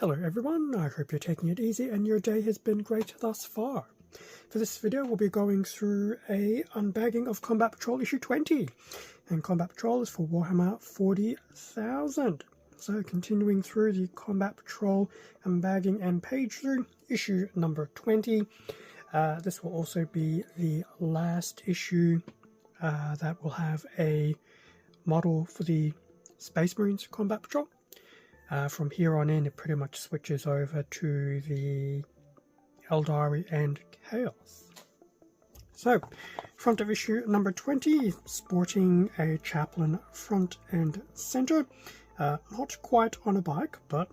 Hello everyone, I hope you're taking it easy and your day has been great thus far. For this video we'll be going through a unbagging of Combat Patrol issue 20, and Combat Patrol is for Warhammer 40,000. So continuing through the Combat Patrol unbagging and page through issue number 20. This will also be the last issue that will have a model for the Space Marines Combat Patrol. From here on in, it pretty much switches over to the Eldari and Chaos. So, front of issue number 20, sporting a Chaplain front and center. Not quite on a bike, but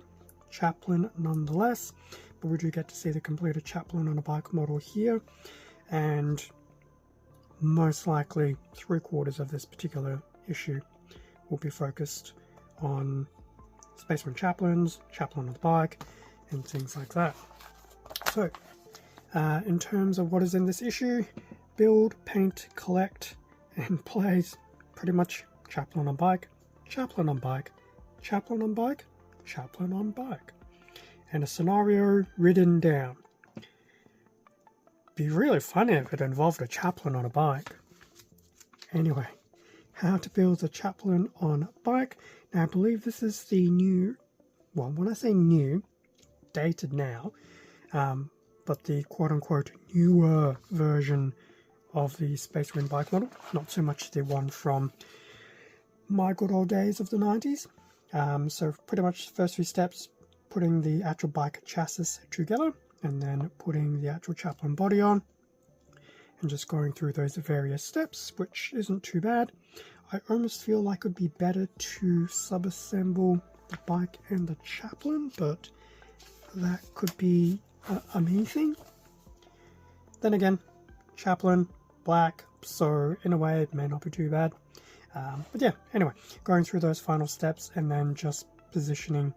Chaplain nonetheless. But we do get to see the completed Chaplain on a bike model here. And most likely 3/4 of this particular issue will be focused on Space Marine Chaplains, Chaplain on the bike, and things like that. So, in terms of what is in this issue, build, paint, collect, and plays pretty much Chaplain on bike, Chaplain on bike, Chaplain on bike, Chaplain on bike, and a scenario written down. Be really funny if it involved a Chaplain on a bike. Anyway, how to build a Chaplain on a bike. Now, I believe this is the new, well, when I say new, dated now, but the quote-unquote newer version of the Space Marine bike model, not so much the one from my good old days of the 90s. So pretty much the first few steps, putting the actual bike chassis together, and then putting the actual Chaplain body on, and just going through those various steps, which isn't too bad. I almost feel like it would be better to sub-assemble the bike and the Chaplain, but that could be a me thing. Then again, Chaplain, black, so in a way it may not be too bad. But yeah, anyway, going through those final steps and then just positioning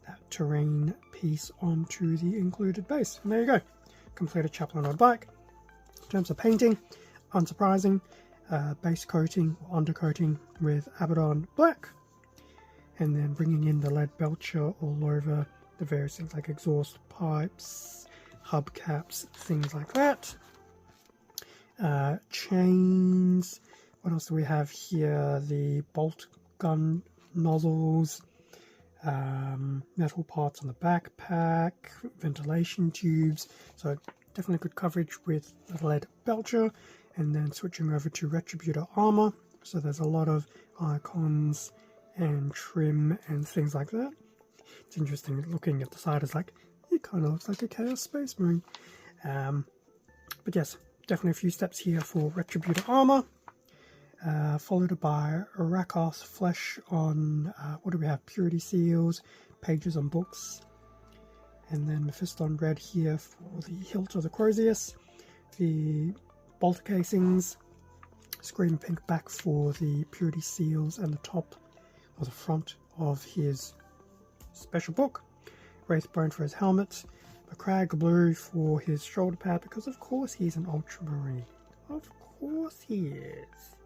that terrain piece onto the included base. And there you go, completed Chaplain on a bike. In terms of painting, unsurprising, base coating or undercoating with Abaddon black, and then bringing in the lead belcher all over the various things like exhaust pipes, hubcaps, things like that. Chains, what else do we have here? The bolt gun nozzles, metal parts on the backpack, ventilation tubes, so definitely good coverage with the lead belcher. And then switching over to Retributor armor, so there's a lot of icons and trim and things like that. It's interesting looking at the side, it's like, it kind of looks like a Chaos Space Marine. But yes, definitely a few steps here for Retributor armor, followed by Rakos flesh on, what do we have, Purity seals, pages on books, and then Mephiston red here for the hilt of the Crozius, the bolter casings, Scream pink back for the Purity seals and the top or the front of his special book, Wraithbone for his helmet, Macragge blue for his shoulder pad, because of course he's an Ultramarine. Of course he is.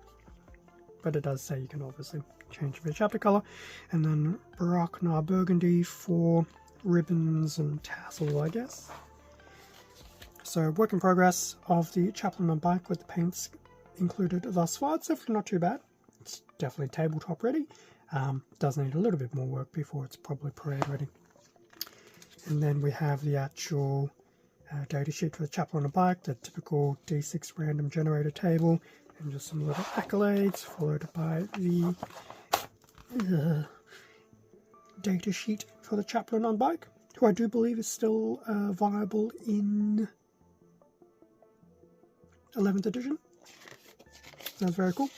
But it does say you can obviously change the chapter colour. And then Baraknar burgundy for ribbons and tassel, I guess. So, work in progress of the Chaplain on bike with the paints included thus far. It's definitely not too bad. It's definitely tabletop ready. Does need a little bit more work before it's probably parade ready. And then we have the actual data sheet for the Chaplain on bike, the typical D6 random generator table, and just some little accolades, followed by the data sheet for the Chaplain on bike, who I do believe is still viable in 11th edition. That's very cool.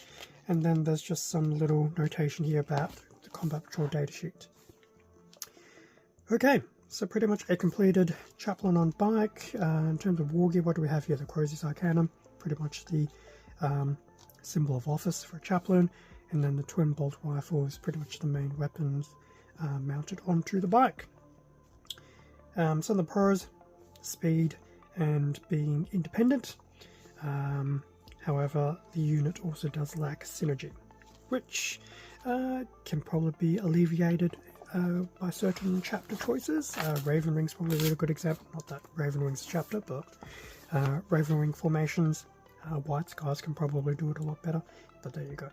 And then there's just some little notation here about the Combat Patrol datasheet. Okay, so pretty much a completed Chaplain on bike. In terms of war gear, what do we have here? The Crozius Arcanum, pretty much the symbol of office for a Chaplain, and then the twin bolt rifle is pretty much the main weapons mounted onto the bike. So the pros, speed and being independent. However, the unit also does lack synergy, which can probably be alleviated by certain chapter choices. Raven Wing's probably a really good example. Not that Raven Wing's a chapter, but Raven Wing formations. White Skies can probably do it a lot better, but there you go.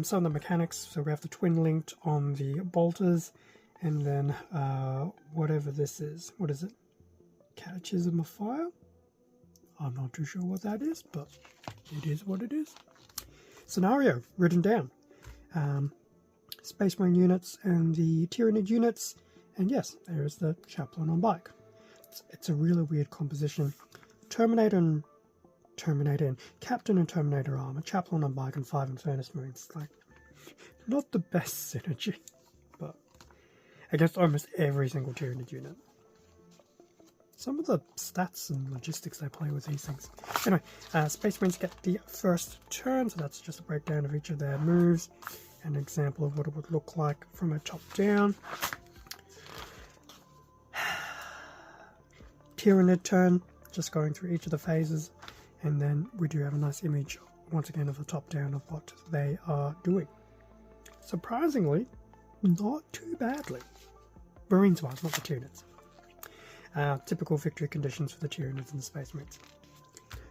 Some of the mechanics, so we have the twin linked on the bolters, and then whatever this is. What is it? Catechism of Fire? I'm not too sure what that is, but it is what it is. Scenario written down. Space Marine units and the Tyranid units, and yes, there is the Chaplain on bike. It's a really weird composition. Terminator and Captain and Terminator armor, Chaplain on bike, and 5 Infernus Marines. Like, not the best synergy, but against almost every single Tyranid unit. Some of the stats and logistics they play with these things. Anyway, Space Marines get the first turn, so that's just a breakdown of each of their moves. An example of what it would look like from a top down. Tyranid turn, just going through each of the phases, and then we do have a nice image once again of the top down of what they are doing. Surprisingly, not too badly. Marines wise, not the Tyranids. Typical victory conditions for the Tyranids and the Space Marines.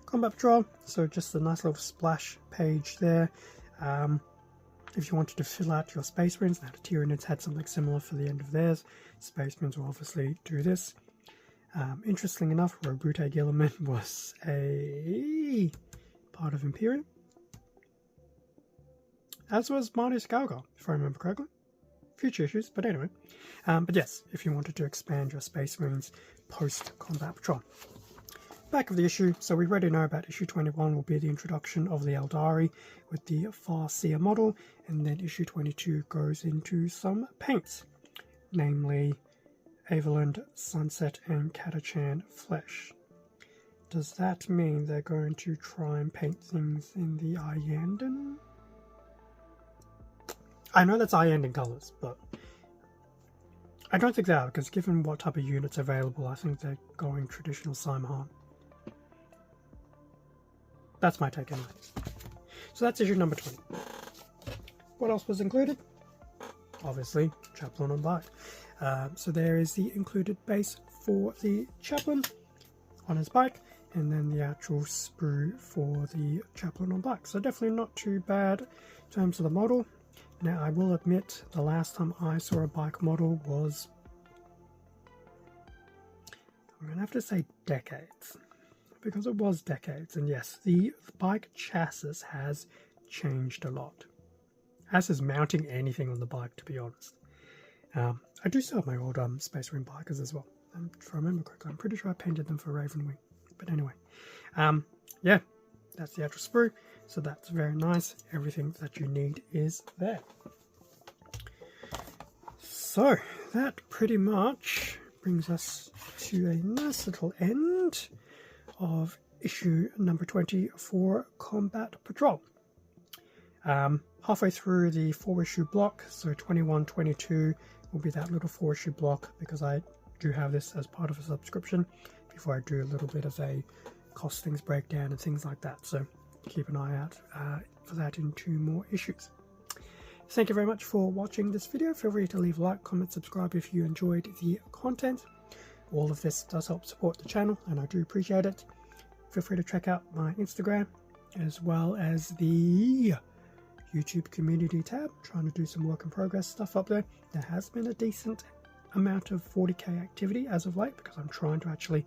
Combat Patrol, so just a nice little splash page there. If you wanted to fill out your Space Marines, now the Tyranids had something similar for the end of theirs. Space Marines will obviously do this. Interestingly enough, Robute Gilliman was a part of Imperium. As was Marty Skalgar, if I remember correctly. Future issues, but anyway. But yes, if you wanted to expand your Space Marines post-Combat Patrol. Back of the issue, so we already know about issue 21 will be the introduction of the Eldari with the Farseer model, and then issue 22 goes into some paints, namely Averland, Sunset, and Catachan Flesh. Does that mean they're going to try and paint things in the Iyanden? I know that's Iyanden colours, but I don't think they are, because given what type of units are available, I think they're going traditional Saimahan. That's my take anyway. So that's issue number 20. What else was included? Obviously, Chaplain on bike. So there is the included base for the Chaplain on his bike, and then the actual sprue for the Chaplain on bike. So definitely not too bad in terms of the model. Now I will admit, the last time I saw a bike model was, I'm going to have to say decades. Because it was decades, and yes, the bike chassis has changed a lot. As is mounting anything on the bike, to be honest. I do still have my old Space Marine bikers as well. If I remember correctly, I'm pretty sure I painted them for Raven Wing. But anyway, yeah, that's the actual sprue. So that's very nice. Everything that you need is there. So that pretty much brings us to a nice little end of issue number 20 for Combat Patrol. Halfway through the 4-issue block, so 21, 22 will be that little 4-issue block, because I do have this as part of a subscription before I do a little bit of a costings breakdown and things like that, so keep an eye out for that in 2 more issues. Thank you very much for watching this video. Feel free to leave a like, comment, subscribe if you enjoyed the content. All of this does help support the channel, and I do appreciate it. Feel free to check out my Instagram, as well as the YouTube community tab. I'm trying to do some work in progress stuff up there. There has been a decent amount of 40k activity as of late, because I'm trying to actually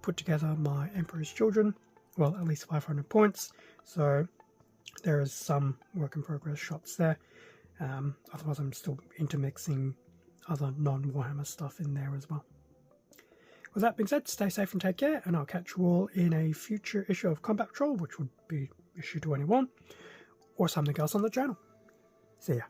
put together my Emperor's Children, well, at least 500 points. So there is some work in progress shots there. Otherwise I'm still intermixing other non-Warhammer stuff in there as well. With that being said, stay safe and take care, and I'll catch you all in a future issue of Combat Patrol, which would be issue 21, or something else on the channel. See ya.